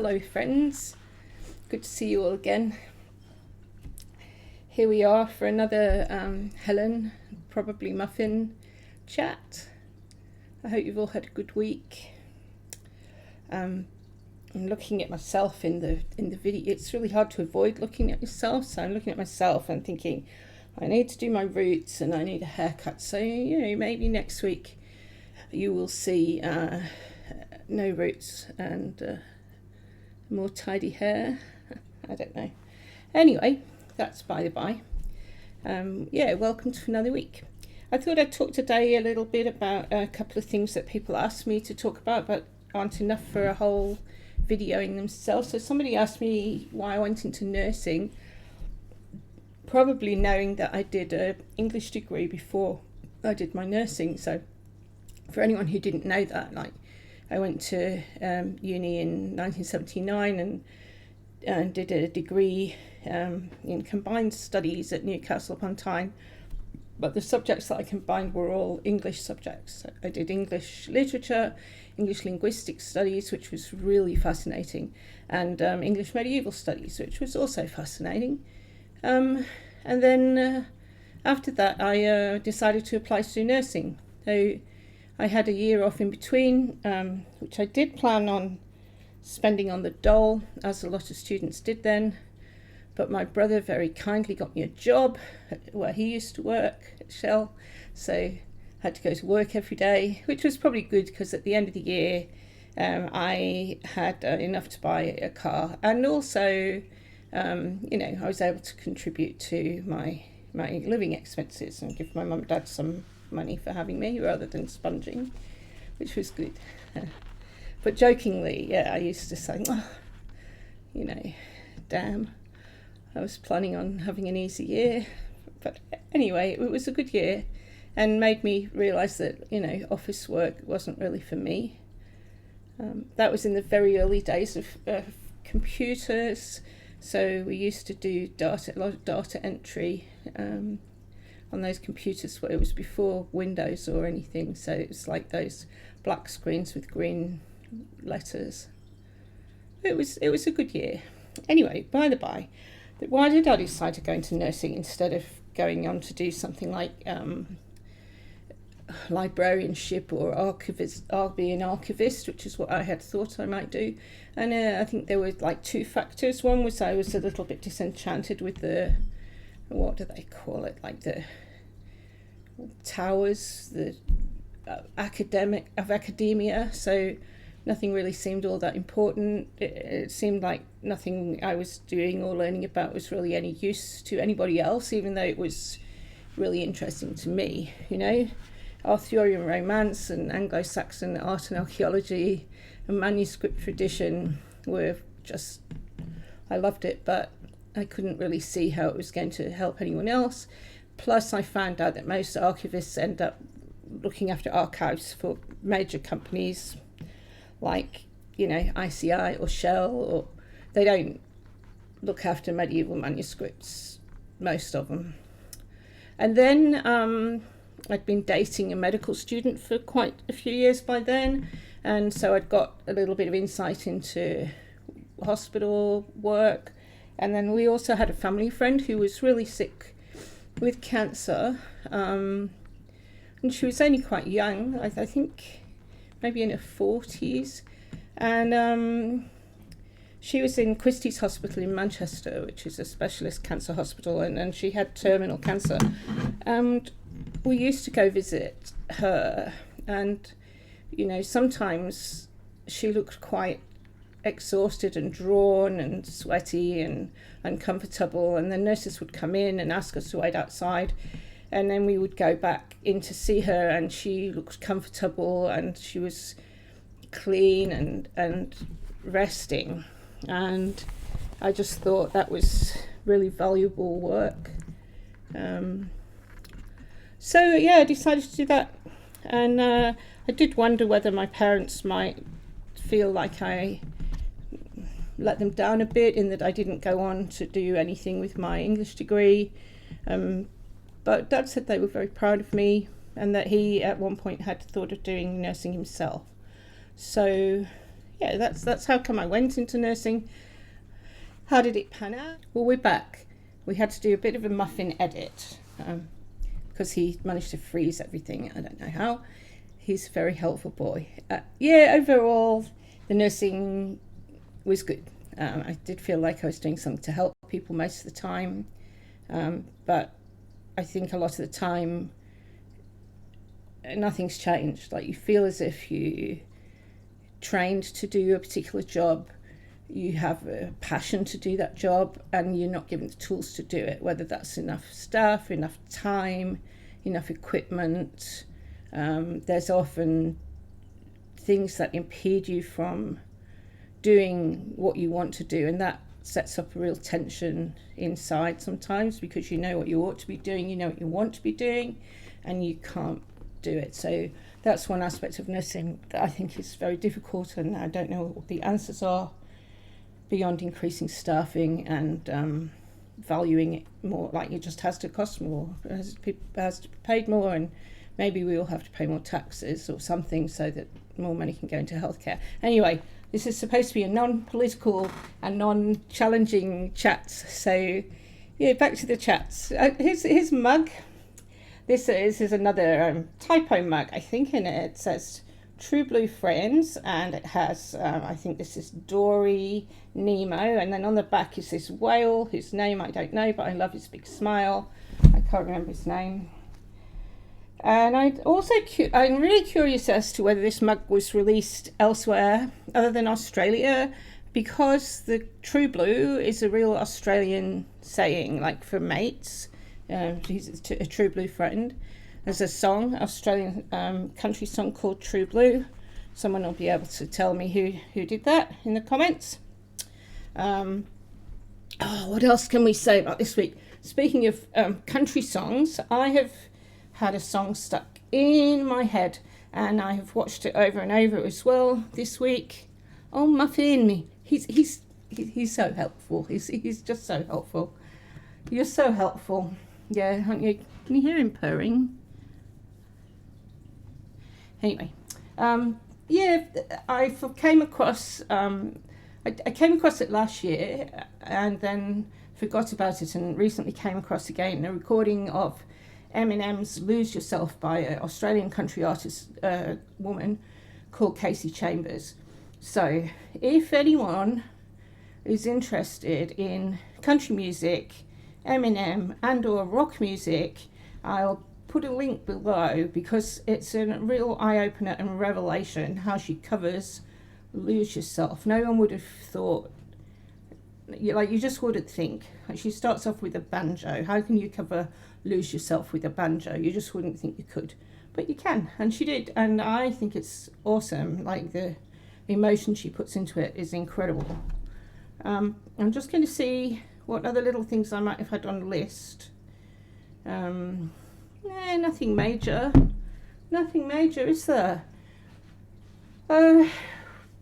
Hello friends, good to see you all again. Here we are for another Helen, probably Muffin chat. I hope you've all had a good week. I'm looking at myself in the video. It's really hard to avoid looking at yourself, so I'm looking at myself and thinking I need to do my roots and I need a haircut. So maybe next week you will see no roots and more tidy hair. I don't know. Anyway, that's by the by. Welcome to another week. I thought I'd talk today a little bit about a couple of things that people asked me to talk about but aren't enough for a whole video in themselves. So somebody asked me why I went into nursing, probably knowing that I did an English degree before I did my nursing. So for anyone who didn't know that, I went to uni in 1979 and did a degree in combined studies at Newcastle upon Tyne. But the subjects that I combined were all English subjects. I did English literature, English linguistic studies, which was really fascinating, and English medieval studies, which was also fascinating. And then after that, I decided to apply to do nursing. So I had a year off in between, which I did plan on spending on the dole, as a lot of students did then. But my brother very kindly got me a job where he used to work at Shell. So I had to go to work every day, which was probably good because at the end of the year, I had enough to buy a car. And also, I was able to contribute to my living expenses and give my mum and dad some money for having me rather than sponging, which was good. But jokingly, I used to say, damn, I was planning on having an easy year. But anyway, it was a good year and made me realise that, office work wasn't really for me. That was in the very early days of computers. So we used to do a lot of data entry on those computers. It was before Windows or anything, so it was like those black screens with green letters. It was a good year. Anyway, by the by, why did I decide to go into nursing instead of going on to do something like librarianship or archivist? I'll be an archivist, which is what I had thought I might do. And I think there were two factors. One was I was a little bit disenchanted with the, what do they call it, like the towers, the academia. So nothing really seemed all that important. It seemed like nothing I was doing or learning about was really any use to anybody else, even though it was really interesting to me. Arthurian romance and Anglo-Saxon art and archaeology and manuscript tradition were just, I loved it, but I couldn't really see how it was going to help anyone else. Plus, I found out that most archivists end up looking after archives for major companies like, ICI or Shell, or they don't look after medieval manuscripts, most of them. And then I'd been dating a medical student for quite a few years by then, and so I'd got a little bit of insight into hospital work. And then we also had a family friend who was really sick with cancer, and she was only quite young, I think maybe in her 40s, and she was in Christie's Hospital in Manchester, which is a specialist cancer hospital, and she had terminal cancer, and we used to go visit her, and sometimes she looked quite exhausted and drawn and sweaty and uncomfortable, and the nurses would come in and ask us to wait outside, and then we would go back in to see her, and she looked comfortable and she was clean and resting, and I just thought that was really valuable work. I decided to do that, and I did wonder whether my parents might feel like I let them down a bit in that I didn't go on to do anything with my English degree, but Dad said they were very proud of me and that he at one point had thought of doing nursing himself. So yeah, that's how come I went into nursing. How did it pan out? Well, we're back. We had to do a bit of a muffin edit because he managed to freeze everything. I don't know how. He's a very helpful boy. Yeah, overall, the nursing was good. I did feel like I was doing something to help people most of the time. But I think a lot of the time, nothing's changed. Like, you feel as if you trained to do a particular job, you have a passion to do that job, and you're not given the tools to do it, whether that's enough staff, enough time, enough equipment. There's often things that impede you from doing what you want to do, and that sets up a real tension inside sometimes, because you know what you ought to be doing, you know what you want to be doing, and you can't do it. So that's one aspect of nursing that I think is very difficult, and I don't know what the answers are beyond increasing staffing and valuing it more. Like, it just has to cost more, it has to be paid more, and maybe we all have to pay more taxes or something so that more money can go into healthcare. Anyway, this is supposed to be a non-political and non-challenging chat. So, yeah, back to the chats. Here's mug. This is another typo mug, I think, in it. It says True Blue Friends, and it has, I think this is Dory, Nemo, and then on the back is this whale, whose name I don't know, but I love his big smile. I can't remember his name. And I'm really curious as to whether this mug was released elsewhere other than Australia, because the True Blue is a real Australian saying, like for mates. He's a True Blue friend. There's a song, Australian country song called True Blue. Someone will be able to tell me who did that in the comments. What else can we say about this week? Speaking of country songs, I have had a song stuck in my head, and I have watched it over and over as well this week. Oh, Muffin, he's so helpful. He's just so helpful. You're so helpful. Yeah, aren't you? Can you hear him purring? Anyway, yeah, I came across I came across it last year and then forgot about it, and recently came across again a recording of Eminem's Lose Yourself by an Australian country artist woman called Kasey Chambers. So if anyone is interested in country music, Eminem and or rock music, I'll put a link below, because it's a real eye-opener and revelation how she covers Lose Yourself. No one would have thought, you just wouldn't think. Like, she starts off with a banjo. How can you cover Lose Yourself with a banjo? You just wouldn't think you could, but you can, and she did, and I think it's awesome. Like, the emotion she puts into it is incredible. I'm just going to see what other little things I might have had on the list. Nothing major, is there?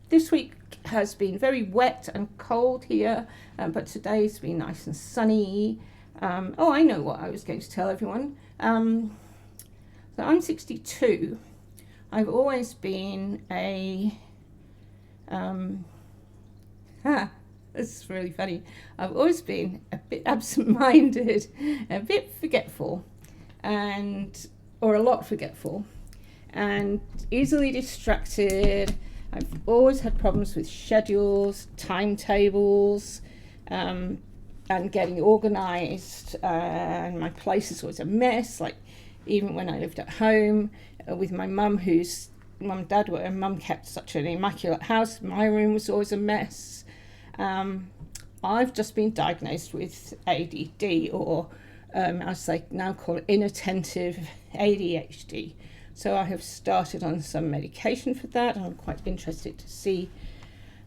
This week has been very wet and cold here, but today's been nice and sunny. I know what I was going to tell everyone. So I'm 62. I've always been it's really funny. I've always been a bit absent-minded, a bit forgetful, or a lot forgetful, and easily distracted. I've always had problems with schedules, timetables, and getting organised, and my place is always a mess. Like, even when I lived at home with my mum, whose mum and dad were, and mum kept such an immaculate house, my room was always a mess. I've just been diagnosed with ADD, or as they now call it, inattentive ADHD. So I have started on some medication for that. I'm quite interested to see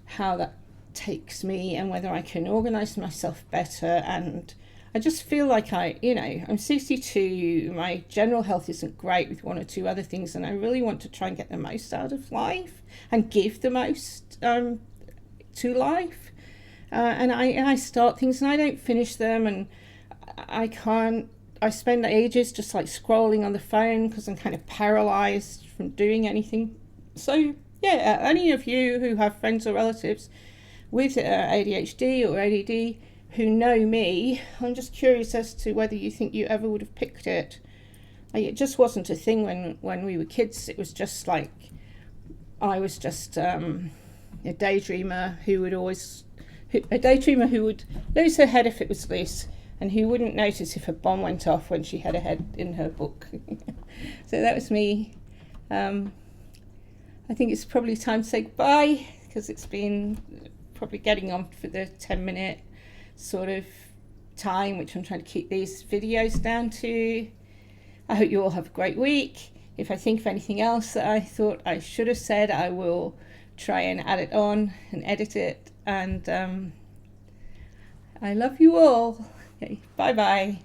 how that takes me and whether I can organise myself better. And I just feel like I'm 62, my general health isn't great with one or two other things, and I really want to try and get the most out of life and give the most to life. And I start things and I don't finish them, and I spend ages just like scrolling on the phone because I'm kind of paralysed from doing anything. So yeah, any of you who have friends or relatives with ADHD or ADD who know me, I'm just curious as to whether you think you ever would have picked it. Like, it just wasn't a thing when we were kids. It was just like, I was just a daydreamer who would lose her head if it was loose, and who wouldn't notice if a bomb went off when she had a head in her book. So that was me. I think it's probably time to say goodbye, because it's been probably getting on for the 10-minute sort of time, which I'm trying to keep these videos down to. I hope you all have a great week. If I think of anything else that I thought I should have said, I will try and add it on and edit it. And I love you all. Okay, bye-bye.